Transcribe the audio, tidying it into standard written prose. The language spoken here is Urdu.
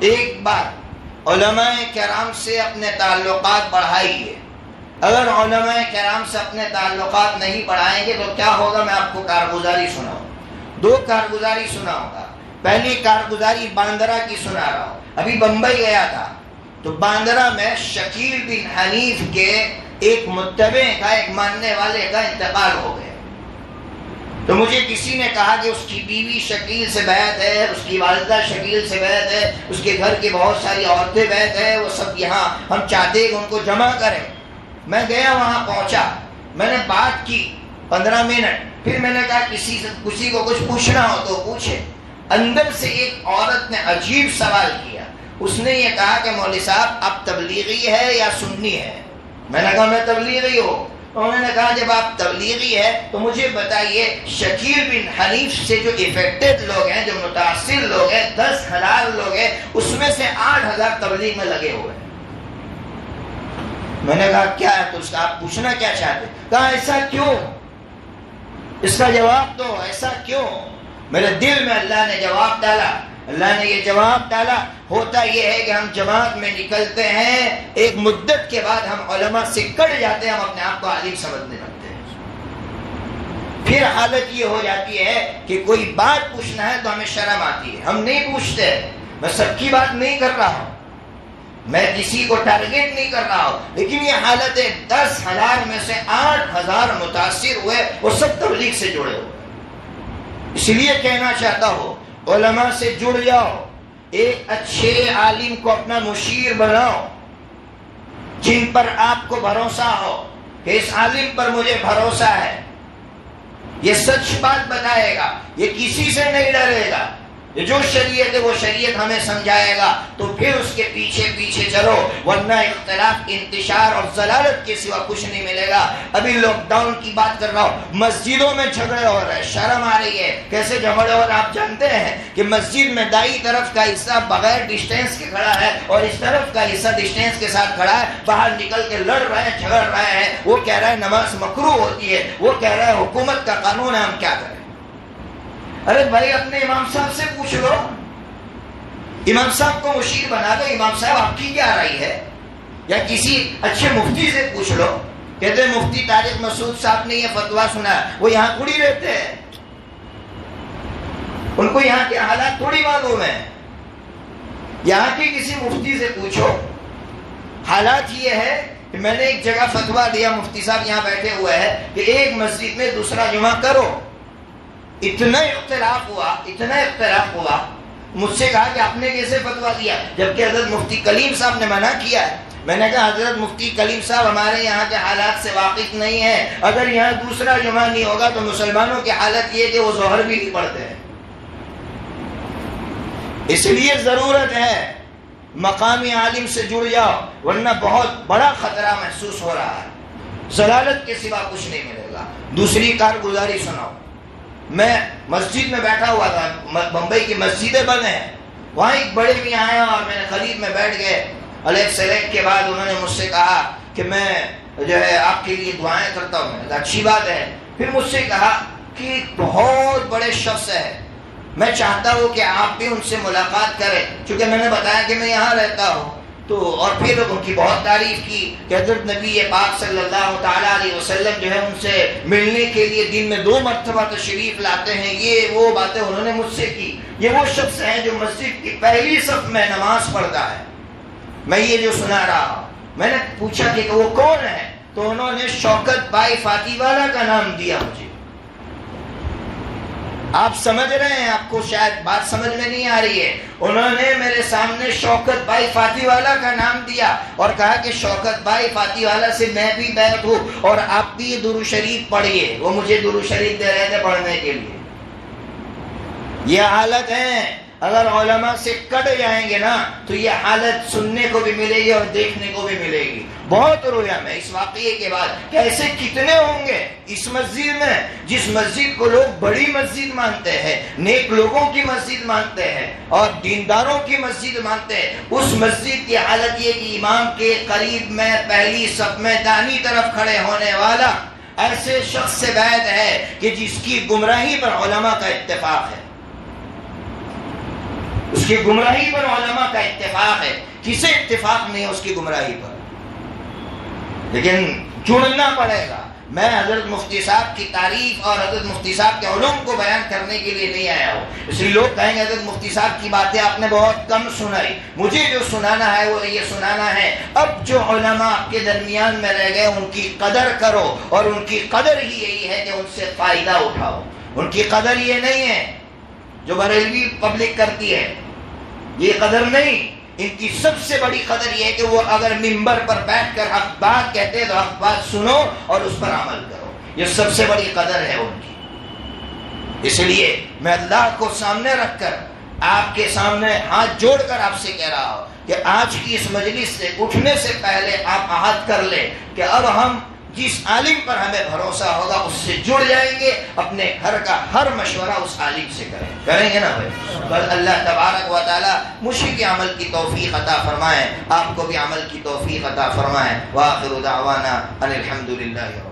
ایک بات، علماء کرام سے اپنے تعلقات بڑھائیے۔ اگر علماء کرام سے اپنے تعلقات نہیں بڑھائیں گے تو کیا ہوگا؟ میں آپ کو کارگزاری سناؤں، 2 کارگزاری سناؤں گا۔ پہلی کارگزاری باندرا کی سنا رہا ہوں۔ ابھی بمبئی گیا تھا تو باندرا میں شکیل بن حنیف کے ایک متبع کا، ایک ماننے والے کا انتقال ہو گیا۔ تو مجھے کسی نے کہا کہ اس کی بیوی شکیل سے بیعت ہے، اس کی والدہ شکیل سے بیعت ہے، اس کے گھر کی بہت ساری عورتیں بیعت ہے، وہ سب یہاں، ہم چاہتے ہیں کہ ان کو جمع کریں۔ میں گیا، وہاں پہنچا، میں نے بات کی 15 منٹ، پھر میں نے کہا کسی کو کچھ پوچھنا ہو تو پوچھے۔ اندر سے ایک عورت نے عجیب سوال کیا، اس نے یہ کہا کہ مولوی صاحب آپ تبلیغی ہے یا سنی ہے؟ میں نے کہا میں تبلیغی ہوں۔ انہوں نے کہا جب آپ تبلیغی ہے تو مجھے بتائیے شکیل بن حنیف سے جو افیکٹڈ لوگ ہیں، جو متاثر لوگ ہیں، 10,000 لوگ ہیں، اس میں سے 8,000 تبلیغ میں لگے ہوئے ہیں۔ میں نے کہا کیا ہے تو اس کا آپ پوچھنا کیا چاہتے؟ کہا ایسا کیوں؟ اس کا جواب دو، ایسا کیوں؟ میرے دل میں اللہ نے جواب ڈالا، اللہ نے یہ جواب ڈالا، ہوتا یہ ہے کہ ہم جماعت میں نکلتے ہیں، ایک مدت کے بعد ہم علماء سے کٹ جاتے ہیں، ہم اپنے آپ کو عالم سمجھنے لگتے ہیں۔ پھر حالت یہ ہو جاتی ہے کہ کوئی بات پوچھنا ہے تو ہمیں شرم آتی ہے، ہم نہیں پوچھتے۔ میں سب کی بات نہیں کر رہا ہوں، میں کسی کو ٹارگیٹ نہیں کر رہا ہوں، لیکن یہ حالت ہے 10,000 میں سے 8,000 متاثر ہوئے، وہ سب تبلیغ سے جڑے ہوئے۔ اس لیے کہنا چاہتا ہوں علماء سے جڑ جاؤ، ایک اچھے عالم کو اپنا مشیر بناؤ، جن پر آپ کو بھروسہ ہو کہ اس عالم پر مجھے بھروسہ ہے، یہ سچ بات بتائے گا، یہ کسی سے نہیں ڈرے گا، یہ جو شریعت ہے وہ شریعت ہمیں سمجھائے گا، تو پھر اس کے پیچھے پیچھے چلو، ورنہ اختلاف، انتشار اور ضلالت کے سوا کچھ نہیں ملے گا۔ ابھی لاک ڈاؤن کی بات کر رہا ہوں، مسجدوں میں جھگڑے ہو رہے ہیں، شرم آ رہی ہے۔ کیسے جھگڑے ہو رہے ہیں آپ جانتے ہیں کہ مسجد میں دائیں طرف کا حصہ بغیر ڈسٹینس کے کھڑا ہے اور اس طرف کا حصہ ڈسٹینس کے ساتھ کھڑا ہے، باہر نکل کے لڑ رہے ہیں، جھگڑ رہے ہیں۔ وہ کہہ رہا ہے نماز مکروہ ہوتی ہے، وہ کہہ رہا ہے حکومت کا قانون ہے، ہم کیا کریں؟ ارے بھائی اپنے امام صاحب سے پوچھ لو، امام صاحب کو مشیر بنا دو، امام صاحب آپ کی کیا رائے ہے؟ یا کسی اچھے مفتی سے پوچھ لو، کہتے ہیں مفتی طارق مسعود صاحب نے یہ فتویٰ سنا، وہ یہاں تھوڑی رہتے ہیں، ان کو یہاں کے حالات تھوڑی معلوم ہے۔ یہاں کے کسی مفتی سے پوچھو۔ حالات یہ ہے کہ میں نے ایک جگہ فتویٰ دیا، مفتی صاحب یہاں بیٹھے ہوئے ہیں، کہ ایک مسجد میں دوسرا جمعہ کرو۔ اتنا اختلاف ہوا، مجھ سے کہا کہ آپ نے کیسے فتویٰ دیا جبکہ حضرت مفتی کلیم صاحب نے منع کیا ہے؟ میں نے کہا حضرت مفتی کلیم صاحب ہمارے یہاں کے حالات سے واقف نہیں ہے، اگر یہاں دوسرا جمعہ نہیں ہوگا تو مسلمانوں کی حالت یہ کہ وہ ظہر بھی نہیں پڑھتے ہیں۔ اس لیے ضرورت ہے مقامی عالم سے جڑ جاؤ، ورنہ بہت بڑا خطرہ محسوس ہو رہا ہے، ضلالت کے سوا کچھ نہیں ملے گا۔ دوسری کارگزاری سناؤ، میں مسجد میں بیٹھا ہوا تھا، بمبئی کی مسجدیں بند ہیں، وہاں ایک بڑے بھی آئے اور میں نے قریب میں بیٹھ گئے، علیہ السلام کے بعد انہوں نے مجھ سے کہا کہ میں جو ہے آپ کے لیے دعائیں کرتا ہوں۔ میں نے کہا اچھی بات ہے۔ پھر مجھ سے کہا کہ بہت بڑے شخص ہے، میں چاہتا ہوں کہ آپ بھی ان سے ملاقات کریں، چونکہ میں نے بتایا کہ میں یہاں رہتا ہوں، تو اور پھر ان کی بہت تعریف کی کہ حضرت نبی پاک صلی اللہ تعالیٰ علیہ وسلم جو ہے ان سے ملنے کے لیے دن میں 2 مرتبہ تشریف لاتے ہیں، یہ وہ باتیں انہوں نے مجھ سے کی۔ یہ وہ شخص ہیں جو مسجد کی پہلی صف میں نماز پڑھتا ہے، میں یہ جو سنا رہا ہوں۔ میں نے پوچھا کہ وہ کون ہے، تو انہوں نے شوکت بھائی فاتی والا کا نام دیا مجھے۔ آپ سمجھ رہے ہیں، آپ کو شاید بات سمجھ میں نہیں آ رہی ہے، انہوں نے میرے سامنے شوکت بھائی فاتی والا کا نام دیا اور کہا کہ شوکت بھائی فاتی والا سے میں بھی بیعت ہوں اور آپ بھی یہ درود شریف پڑھیے۔ وہ مجھے درود شریف دے رہے تھے پڑھنے کے لیے۔ یہ حالت ہے، اگر علماء سے کٹ جائیں گے نا تو یہ حالت سننے کو بھی ملے گی اور دیکھنے کو بھی ملے گی۔ بہت رویا میں اس واقعے کے بعد کہ ایسے کتنے ہوں گے اس مسجد میں، جس مسجد کو لوگ بڑی مسجد مانتے ہیں، نیک لوگوں کی مسجد مانتے ہیں اور دینداروں کی مسجد مانتے ہیں، اس مسجد کی حالت یہ کہ امام کے قریب میں پہلی صف میں دائیں طرف کھڑے ہونے والا ایسے شخص سے بیعت ہے کہ جس کی گمراہی پر علماء کا اتفاق ہے۔ اس کی گمراہی پر علماء کا اتفاق ہے، کسے اتفاق نہیں ہے اس کی گمراہی پر؟ لیکن جڑنا پڑے گا۔ میں حضرت مفتی صاحب کی تعریف اور حضرت مفتی صاحب کے علوم کو بیان کرنے کے لیے نہیں آیا ہوں، اس لیے لوگ کہیں گے حضرت مفتی صاحب کی باتیں آپ نے بہت کم سنائی۔ مجھے جو سنانا ہے وہ یہ سنانا ہے، اب جو علماء آپ کے درمیان میں رہ گئے ان کی قدر کرو، اور ان کی قدر ہی یہی ہے کہ ان سے فائدہ اٹھاؤ۔ ان کی قدر یہ نہیں ہے جو بریلوی پبلک کرتی ہے، یہ قدر نہیں۔ ان کی سب سے بڑی قدر یہ ہے کہ وہ اگر منبر پر بیٹھ کر حق بات کہتے ہیں تو حق بات سنو اور اس پر عمل کرو، یہ سب سے بڑی قدر ہے ان کی۔ اس لیے میں اللہ کو سامنے رکھ کر آپ کے سامنے ہاتھ جوڑ کر آپ سے کہہ رہا ہوں کہ آج کی اس مجلس سے اٹھنے سے پہلے آپ عہد کر لیں کہ اب ہم جس عالم پر ہمیں بھروسہ ہوگا اس سے جڑ جائیں گے، اپنے گھر کا ہر مشورہ اس عالم سے کریں گے نا بھائی؟ بس اللہ تبارک و تعالی مجھے کے عمل کی توفیق عطا فرمائے، آپ کو بھی عمل کی توفیق عطا فرمائے۔ وآخر دعوانا ان الحمد للہ۔